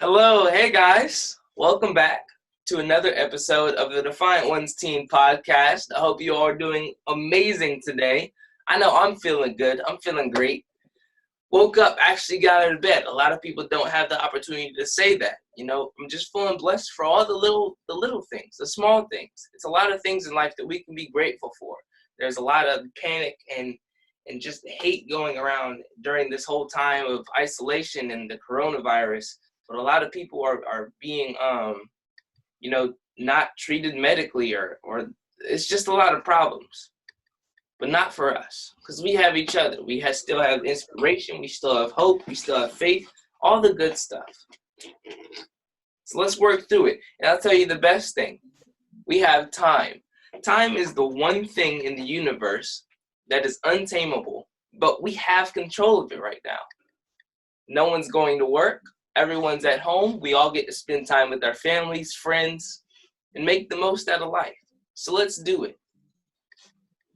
Hello, hey guys. Welcome back to another episode of the Defiant Ones Team podcast. I hope you all are doing amazing today. I know I'm feeling good. I'm feeling great. Woke up, actually got out of bed. A lot of people don't have the opportunity to say that. I'm just feeling blessed for all the little things, the small things. It's a lot of things in life that we can be grateful for. There's a lot of panic and just hate going around during this whole time of isolation and the coronavirus. But a lot of people are being, not treated medically or it's just a lot of problems. But not for us, because we have each other. Still have inspiration. We still have hope. We still have faith. All the good stuff. So let's work through it. And I'll tell you the best thing. We have time. Time is the one thing in the universe that is untamable, but we have control of it right now. No one's going to work. Everyone's at home. We all get to spend time with our families, friends, and make the most out of life. So let's do it.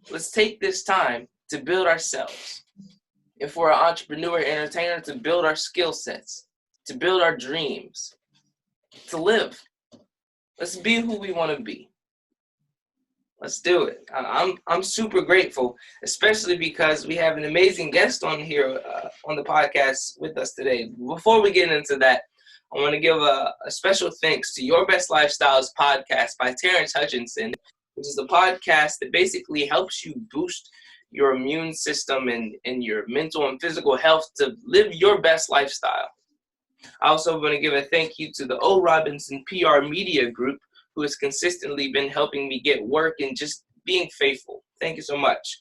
Let's take this time to build ourselves. If we're an entrepreneur, entertainer, to build our skill sets, to build our dreams, to live. Let's be who we want to be. Let's do it. I'm super grateful, especially because we have an amazing guest on here on the podcast with us today. Before we get into that, I want to give a special thanks to Your Best Lifestyles podcast by Terrence Hutchinson, which is a podcast that basically helps you boost your immune system and your mental and physical health to live your best lifestyle. I also want to give a thank you to the O. Robinson PR Media Group, who has consistently been helping me get work and just being faithful. Thank you so much.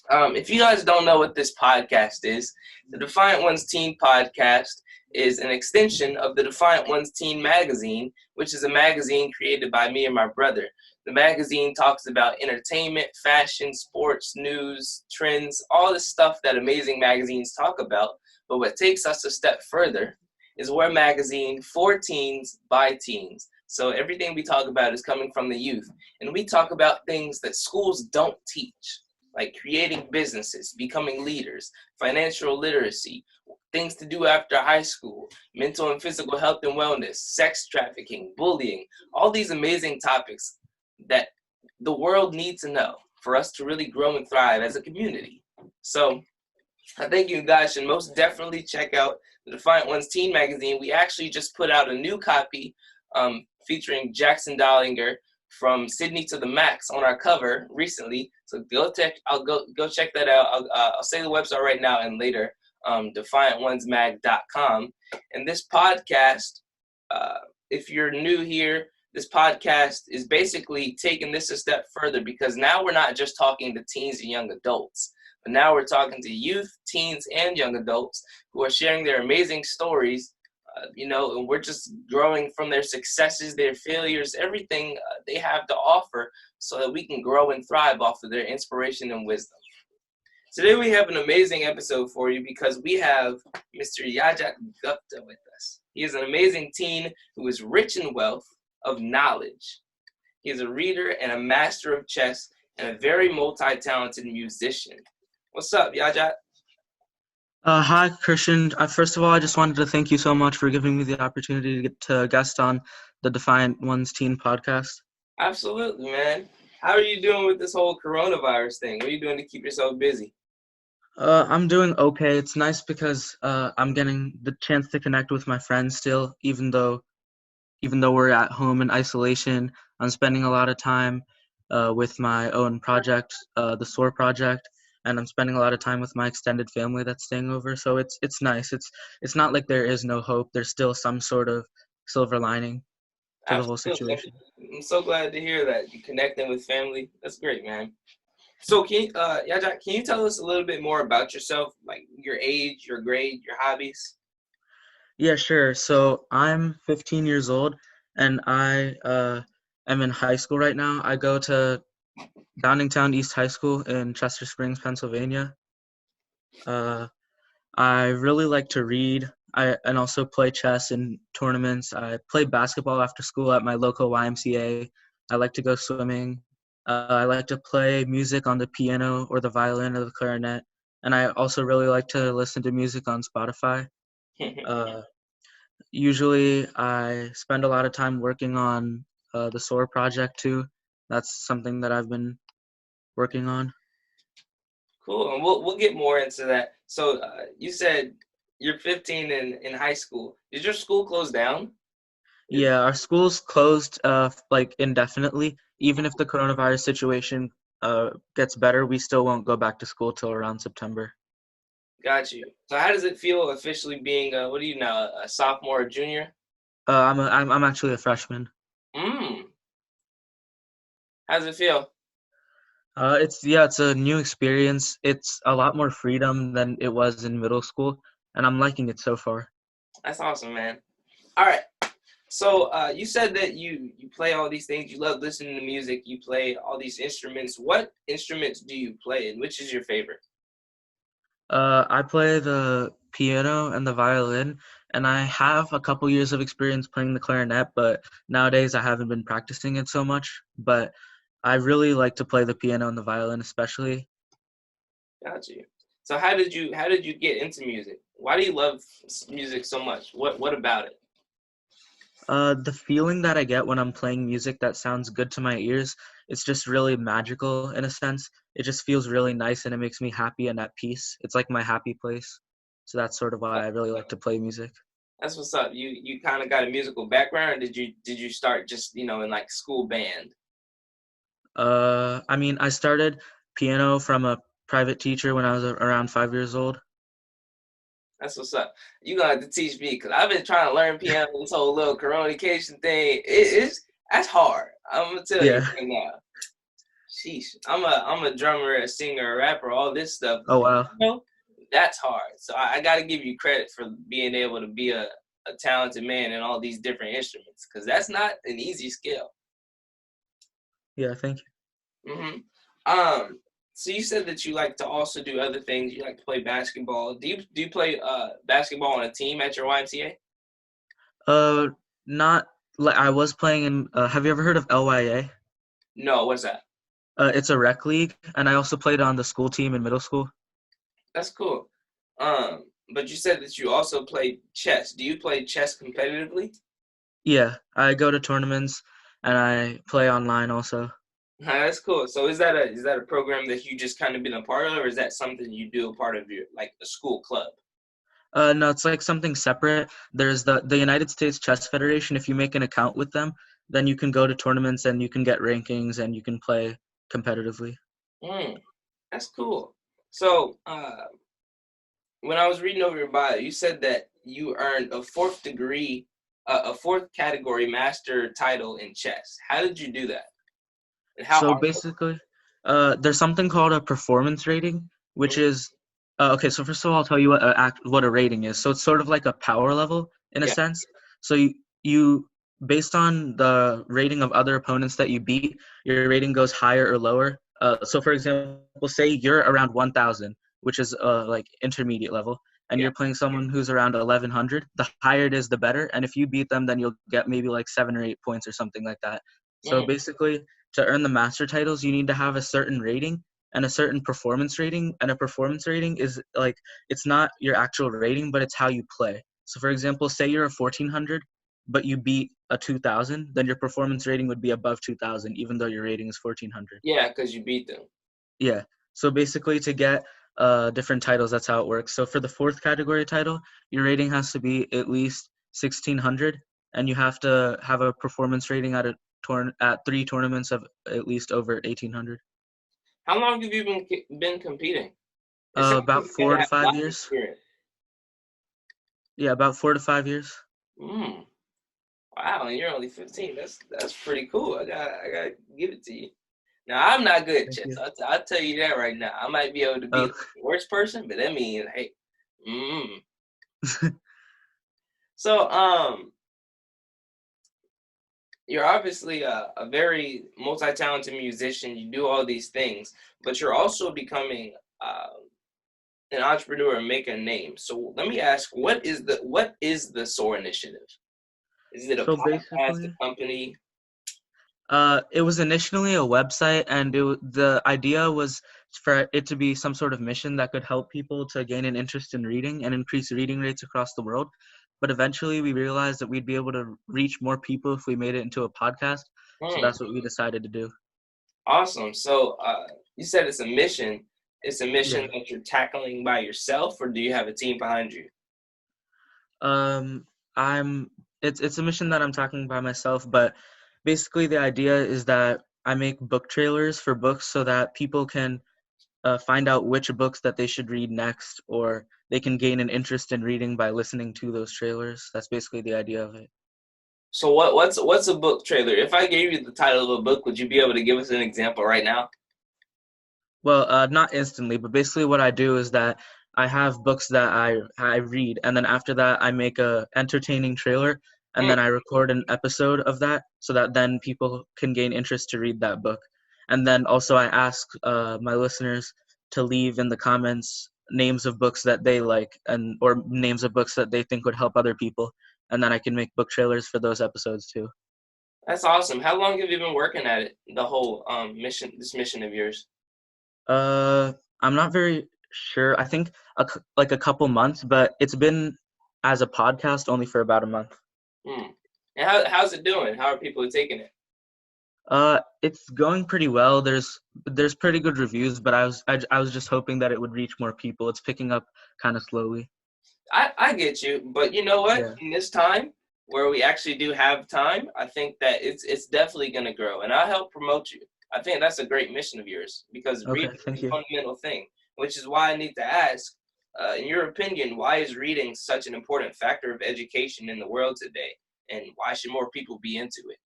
If you guys don't know what this podcast is, the Defiant Ones Teen podcast is an extension of the Defiant Ones Teen magazine, which is a magazine created by me and my brother. The magazine talks about entertainment, fashion, sports, news, trends, all the stuff that amazing magazines talk about. But what takes us a step further is we're a magazine for teens by teens. So everything we talk about is coming from the youth. And we talk about things that schools don't teach, like creating businesses, becoming leaders, financial literacy, things to do after high school, mental and physical health and wellness, sex trafficking, bullying, all these amazing topics that the world needs to know for us to really grow and thrive as a community. So I think you guys should most definitely check out the Defiant Ones Teen magazine. We actually just put out a new copy featuring Jackson Dollinger from Sydney to the Max on our cover recently. So go check that out. I'll say the website right now and later, defiantonesmag.com. And this podcast, if you're new here, this podcast is basically taking this a step further, because now we're not just talking to teens and young adults, but now we're talking to youth, teens, and young adults who are sharing their amazing stories, and we're just growing from their successes, their failures, everything they have to offer, so that we can grow and thrive off of their inspiration and wisdom. Today we have an amazing episode for you because we have Mr. Yajat Gupta with us. He is an amazing teen who is rich in wealth of knowledge. He is a reader and a master of chess and a very multi-talented musician. What's up, Yajat? Hi, Christian. First of all, I just wanted to thank you so much for giving me the opportunity to get to guest on the Defiant Ones Teen podcast. Absolutely, man. How are you doing with this whole coronavirus thing? What are you doing to keep yourself busy? I'm doing okay. It's nice because I'm getting the chance to connect with my friends still, even though we're at home in isolation. I'm spending a lot of time with my own project, the Soar project, and I'm spending a lot of time with my extended family that's staying over. So it's nice. It's not like there is no hope. There's still some sort of silver lining to the whole situation. I'm so glad to hear that you're connecting with family. That's great, man. So Yajat, can you tell us a little bit more about yourself, like your age, your grade, your hobbies? Yeah, sure. So I'm 15 years old, and I am in high school right now. I go to Downingtown East High School in Chester Springs, Pennsylvania. I really like to read and also play chess in tournaments. I play basketball after school at my local YMCA. I like to go swimming. I like to play music on the piano or the violin or the clarinet. And I also really like to listen to music on Spotify. Usually, I spend a lot of time working on the Soar project too. That's something that I've been working on. Cool, and we'll get more into that. So you said you're 15 in high school. Did your school close down? Yeah, our school's closed like indefinitely. Even if the coronavirus situation gets better, we still won't go back to school till around September. Got you. So how does it feel officially being what are you now, a sophomore or junior? I'm actually a freshman. Mm. How does it feel? It's a new experience. It's a lot more freedom than it was in middle school, and I'm liking it so far. That's awesome, man. All right. So you said that you play all these things. You love listening to music. You play all these instruments. What instruments do you play, and which is your favorite? I play the piano and the violin, and I have a couple years of experience playing the clarinet, but nowadays I haven't been practicing it so much. But I really like to play the piano and the violin, especially. Got you. So how did you get into music? Why do you love music so much? What about it? The feeling that I get when I'm playing music that sounds good to my ears, it's just really magical in a sense. It just feels really nice and it makes me happy and at peace. It's like my happy place. So that's sort of why I really like to play music. That's what's up. You kind of got a musical background, or did you start just in like school band? I mean, I started piano from a private teacher when I was around 5 years old. That's what's up. You gonna have to teach me because I've been trying to learn piano. This whole little communication thing, it's that's hard. I'm gonna tell you Yeah. right now. Sheesh, I'm a drummer, a singer, a rapper, all this stuff. Oh, wow. That's hard. So I got to give you credit for being able to be a talented man in all these different instruments because that's not an easy skill. Yeah, thank you. hmm Um, so you said that you like to also do other things. You like to play basketball. Do you play basketball on a team at your YMCA? Uh, not like I was playing in, have you ever heard of LYA? No, what's that? It's a rec league, and I also played on the school team in middle school. That's cool. But you said that you also play chess. Do you play chess competitively? Yeah, I go to tournaments and I play online also. That's cool. So is that a program that you just kind of been a part of, or is that something you do a part of your like a school club? No, it's like something separate. There's the United States Chess Federation. If you make an account with them, then you can go to tournaments and you can get rankings and you can play competitively. Mm, that's cool. So when I was reading over your bio, you said that you earned a fourth degree, a fourth category master title in chess. How did you do that? And how So hard? basically, there's something called a performance rating, which Mhm. is okay. So first of all, I'll tell you what a rating is. So it's sort of like a power level in a Yeah. sense. So you based on the rating of other opponents that you beat, your rating goes higher or lower. So for example, say you're around 1,000, which is like intermediate level, and Yeah. you're playing someone who's around 1,100. The higher it is, the better. And if you beat them, then you'll get maybe like 7 or 8 points or something like that. So Mm, basically, to earn the master titles, you need to have a certain rating and a certain performance rating. And a performance rating is like, it's not your actual rating, but it's how you play. So, for example, say you're a 1,400, but you beat a 2,000, then your performance rating would be above 2,000, even though your rating is 1,400. yeah, because you beat them. Yeah. So basically, to get different titles, that's how it works. So for the fourth category title, your rating has to be at least 1,600, and you have to have a performance rating at 3 tournaments of at least over 1,800. How long have you been competing? It sounds like About you four gotta to have a five lot of years. experience. Yeah, about 4 to 5 years. Mm, wow, and you're only 15. That's pretty cool. I gotta give it to you. Now I'm not good at Thank chess. you. I'll tell you that right now. I might be able to be Oh, the worst person, but that means hey. Mm. So you're obviously a very multi-talented musician. You do all these things, but you're also becoming an entrepreneur and make a name. So let me ask, what is the Soar Initiative? Is it a so podcast, a basically, company? it was initially a website, and the idea was for it to be some sort of mission that could help people to gain an interest in reading and increase reading rates across the world. but eventually we realized that we'd be able to reach more people if we made it into a podcast. So Hmm. that's what we decided to do. Awesome. So you said it's a mission. It's a mission Yeah. that you're tackling by yourself, or do you have a team behind you? Um, I'm it's a mission that I'm talking by myself, but basically the idea is that I make book trailers for books so that people can find out which books that they should read next, or they can gain an interest in reading by listening to those trailers. That's basically the idea of it. So what's a book trailer? If I gave you the title of a book, would you be able to give us an example right now? Well, not instantly, but basically what I do is that I have books that I read, and then after that I make a entertaining trailer, and Hmm, then I record an episode of that so that then people can gain interest to read that book. And then also I ask my listeners to leave in the comments names of books that they like and or names of books that they think would help other people, and then I can make book trailers for those episodes too. that's awesome. How long have you been working at it? The whole this mission of yours. Uh, I'm not very sure. I think like a couple months, but it's been as a podcast only for about a month. Hmm. And how's it doing? How are people taking it? It's going pretty well. There's pretty good reviews, but I was just hoping that it would reach more people. It's picking up kind of slowly. I get you, but you know what? Yeah. In this time where we actually do have time, I think that it's definitely going to grow, and I'll help promote you. I think that's a great mission of yours because Okay. reading is Thank a you. fundamental thing, which is why I need to ask, in your opinion, why is reading such an important factor of education in the world today, and why should more people be into it?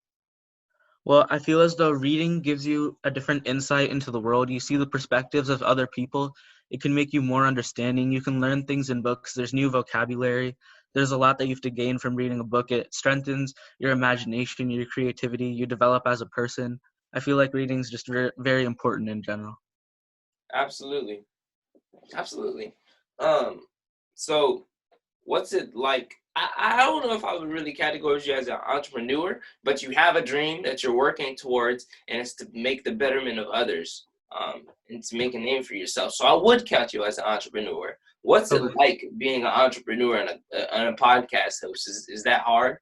Well, I feel as though reading gives you a different insight into the world. You see the perspectives of other people. It can make you more understanding. You can learn things in books. There's new vocabulary. There's a lot that you have to gain from reading a book. It strengthens your imagination, your creativity. You develop as a person. I feel like reading is just very, very important in general. Absolutely, absolutely. Um, so what's it like? I don't know if I would really categorize you as an entrepreneur, but you have a dream that you're working towards, and it's to make the betterment of others, and to make a name for yourself. So I would count you as an entrepreneur. What's it Okay. like being an entrepreneur and a podcast host? Is that hard?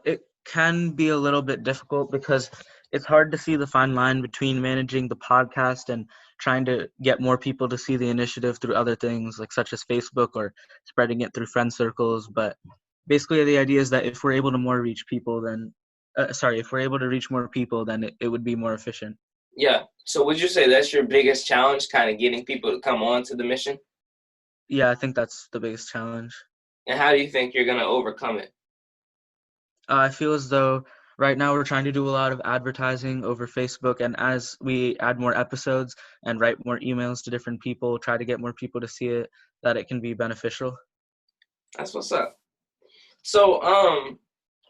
It can be a little bit difficult because it's hard to see the fine line between managing the podcast and trying to get more people to see the initiative through other things, like such as Facebook or spreading it through friend circles. But basically, the idea is that if we're able to more reach people, then if we're able to reach more people, then it would be more efficient. Yeah. So would you say that's your biggest challenge, kind of getting people to come on to the mission? Yeah, I think that's the biggest challenge. And how do you think you're gonna overcome it? I feel as though right now we're trying to do a lot of advertising over Facebook, and as we add more episodes and write more emails to different people, try to get more people to see it, that it can be beneficial. That's what's up. So,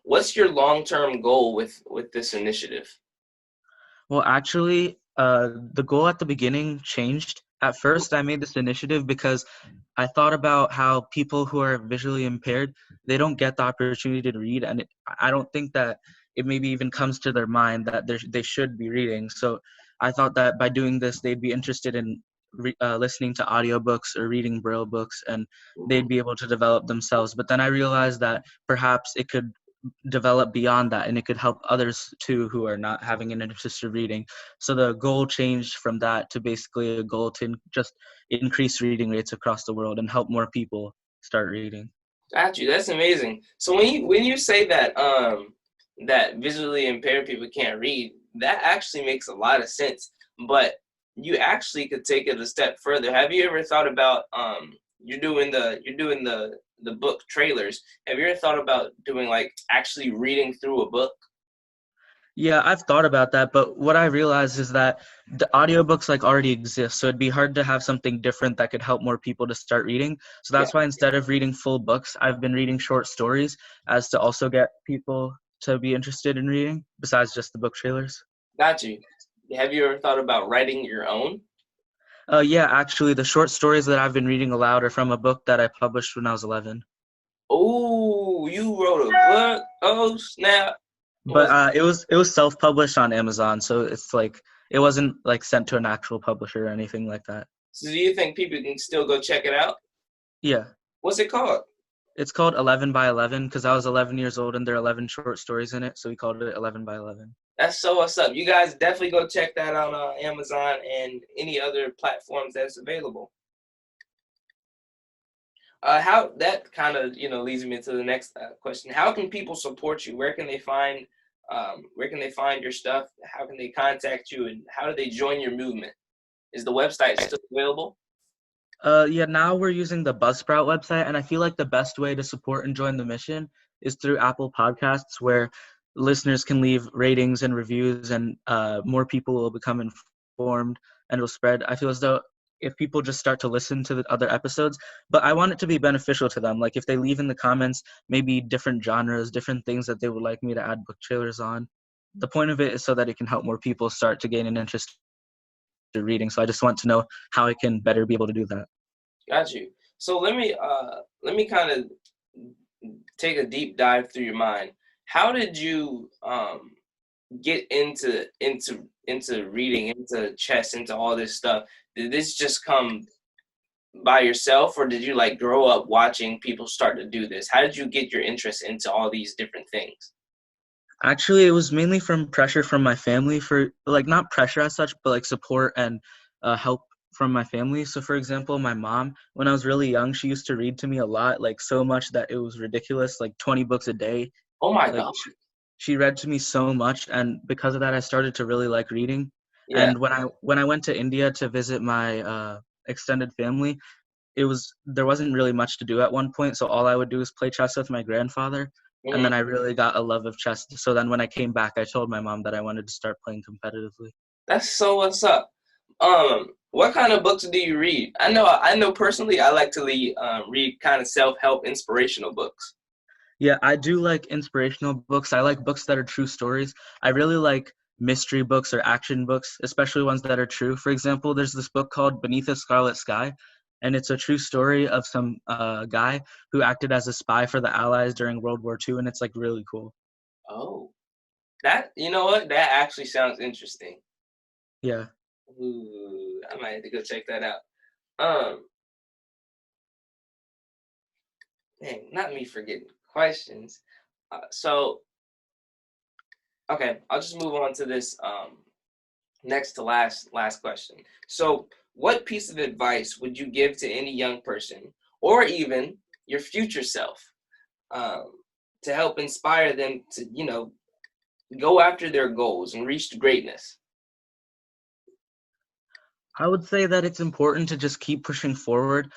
what's your long-term goal with this initiative? Well, actually, the goal at the beginning changed. At first, I made this initiative because I thought about how people who are visually impaired, they don't get the opportunity to read, and I don't think that it maybe even comes to their mind that they should be reading. So I thought that by doing this, they'd be interested in listening to audiobooks or reading Braille books, and they'd be able to develop themselves. But then I realized that perhaps it could develop beyond that and it could help others too who are not having an interest in reading. So the goal changed from that to basically a goal to just increase reading rates across the world and help more people start reading. Got you. That's amazing. So when you say that that visually impaired people can't read, that actually makes a lot of sense. But you actually could take it a step further. Have you ever thought about you're doing the book trailers? Have you ever thought about doing like actually reading through a book? Yeah, I've thought about that, but what I realized is that the audiobooks like already exist, so it'd be hard to have something different that could help more people to start reading. So Yeah, that's why instead of reading full books, I've been reading short stories as to also get people to be interested in reading besides just the book trailers. got you. Have you ever thought about writing your own? Yeah, actually, the short stories that I've been reading aloud are from a book that I published when I was 11. Oh, you wrote a book? Oh, snap. But Was it was self-published on Amazon, so it's like it wasn't like sent to an actual publisher or anything like that. so do you think people can still go check it out? Yeah. What's it called? It's called 11 by 11 because I was 11 years old and there are 11 short stories in it, so we called it 11 by 11. That's so what's up. You guys definitely go check that out on Amazon and any other platforms that's available. How that kind of leads me to the next question. How can people support you? Where can they find your stuff? How can they contact you, and how do they join your movement? Is the website still available? Yeah, now we're using the Buzzsprout website, and I feel like the best way to support and join the mission is through Apple Podcasts, where listeners can leave ratings and reviews, and more people will become informed and will spread. I feel as though if people just start to listen to the other episodes, but I want it to be beneficial to them. Like if they leave in the comments, maybe different genres, different things that they would like me to add book trailers on. The point of it is so that it can help more people start to gain an interest in reading. So I just want to know how I can better be able to do that. Got you. So let me kind of take a deep dive through your mind. How did you get into reading, into chess, into all this stuff? Did this just come by yourself, or did you like grow up watching people start to do this? How did you get your interest into all these different things? Actually, it was mainly from pressure from my family for like not pressure as such, but like support and help from my family. So, for example, my mom, when I was really young, she used to read to me a lot, like so much that it was ridiculous, like 20 books a day. Oh my Like God. she read to me so much, and because of that, I started to really like reading. Yeah. And when I went to India to visit my extended family, there wasn't really much to do at one point, so all I would do is play chess with my grandfather, and Mhm. then I really got a love of chess. So then when I came back, I told my mom that I wanted to start playing competitively. That's so what's up. What kind of books do you read? I know personally, I like to read kind of self-help, inspirational books. Yeah, I do like inspirational books. I like books that are true stories. I really like mystery books or action books, especially ones that are true. For example, there's this book called Beneath a Scarlet Sky, and it's a true story of some guy who acted as a spy for the Allies during World War II, and it's like really cool. Oh, that you know what? That actually sounds interesting. Yeah. Ooh, I might have to go check that out. Um, Dang, not me forgetting questions. So, okay, I'll just move on to this next to last question. So, what piece of advice would you give to any young person, or even your future self, um, to help inspire them to go after their goals and reach greatness? I would say that it's important to just keep pushing forward.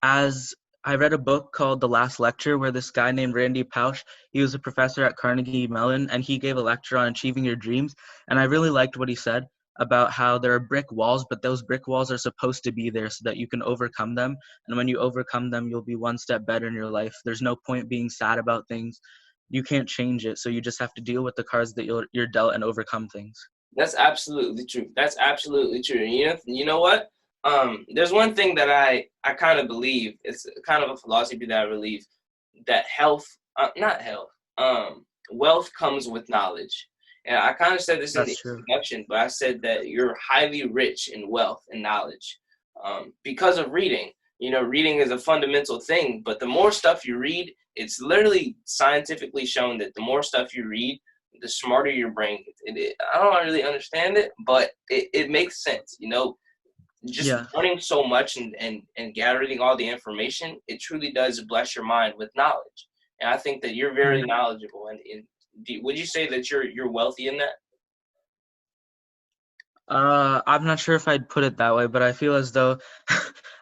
As I read a book called The Last Lecture, where this guy named Randy Pausch, he was a professor at Carnegie Mellon, and he gave a lecture on achieving your dreams. And I really liked what he said about how there are brick walls, but those brick walls are supposed to be there so that you can overcome them. And when you overcome them, you'll be one step better in your life. There's no point being sad about things. You can't change it, so you just have to deal with the cards that you're dealt and overcome things. That's absolutely true. That's absolutely true. You know what? There's one thing that I kind of believe. It's kind of a philosophy that I believe that not health, wealth comes with knowledge. And I kind of said this in the That's true. introduction, but I said that you're highly rich in wealth and knowledge because of reading. Reading is a fundamental thing, but the more stuff you read, it's literally scientifically shown that the more stuff you read, the smarter your brain gets. I don't really understand it, but it makes sense. Just Yeah. learning so much and gathering all the information, it truly does bless your mind with knowledge. And I think that you're very knowledgeable. And would you say that you're wealthy in that? I'm not sure if I'd put it that way, but I feel as though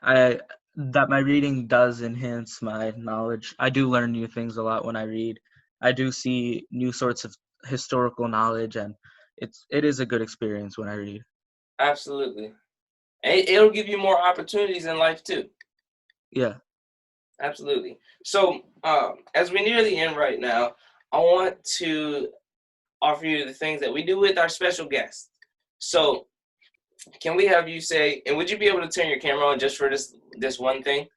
I that my reading does enhance my knowledge. I do learn new things a lot when I read. I do see new sorts of historical knowledge, and it is a good experience when I read. Absolutely. And it'll give you more opportunities in life too. Yeah. Absolutely. So as we near the end right now, I want to offer you the things that we do with our special guests. So can we have you say, and would you be able to turn your camera on just for this one thing?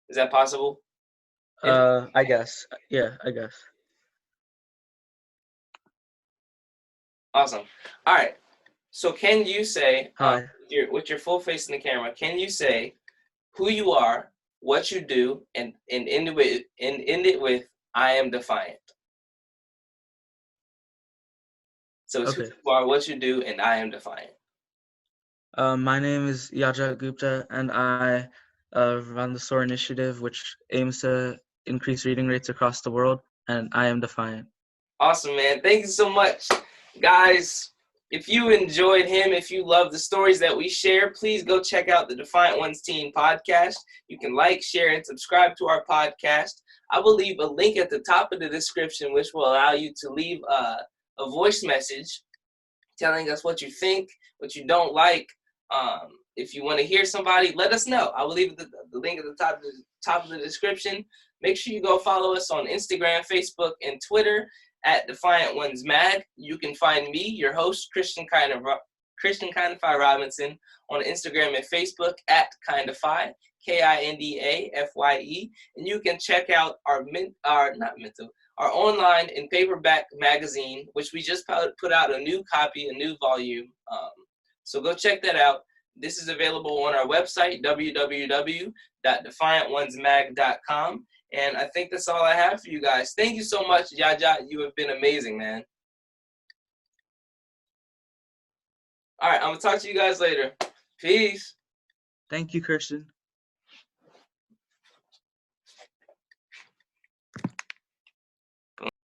Is that possible? If I guess. Yeah, I guess. Awesome. All right. So can you say, Hi. with your full face in the camera, can you say who you are what you do, and end it with I am defiant. So it's who Okay. you are, what you do, and I am defiant. My name is Yajat Gupta, and I run the Soar initiative, which aims to increase reading rates across the world, and I am defiant. Awesome, man. Thank you so much. Guys, if you enjoyed him, if you love the stories that we share, please go check out the Defiant Ones Teen podcast. You can like, share, and subscribe to our podcast. I will leave a link at the top of the description, which will allow you to leave a voice message telling us what you think, what you don't like. If you want to hear somebody, let us know. I will leave the link at the top of the description. Make sure you go follow us on Instagram, Facebook, and Twitter at Defiant Ones Mag. You can find me, your host, Christian Kindafy Robinson, on Instagram and Facebook at Kindafy, KINDAFYE, and you can check out our online and paperback magazine, which we just put out a new copy, a new volume. So go check that out. This is available on our website, www.defiantonesmag.com. And I think that's all I have for you guys. Thank you so much, Yajat. You have been amazing, man. All right, I'm going to talk to you guys later. Peace. Thank you, Christian.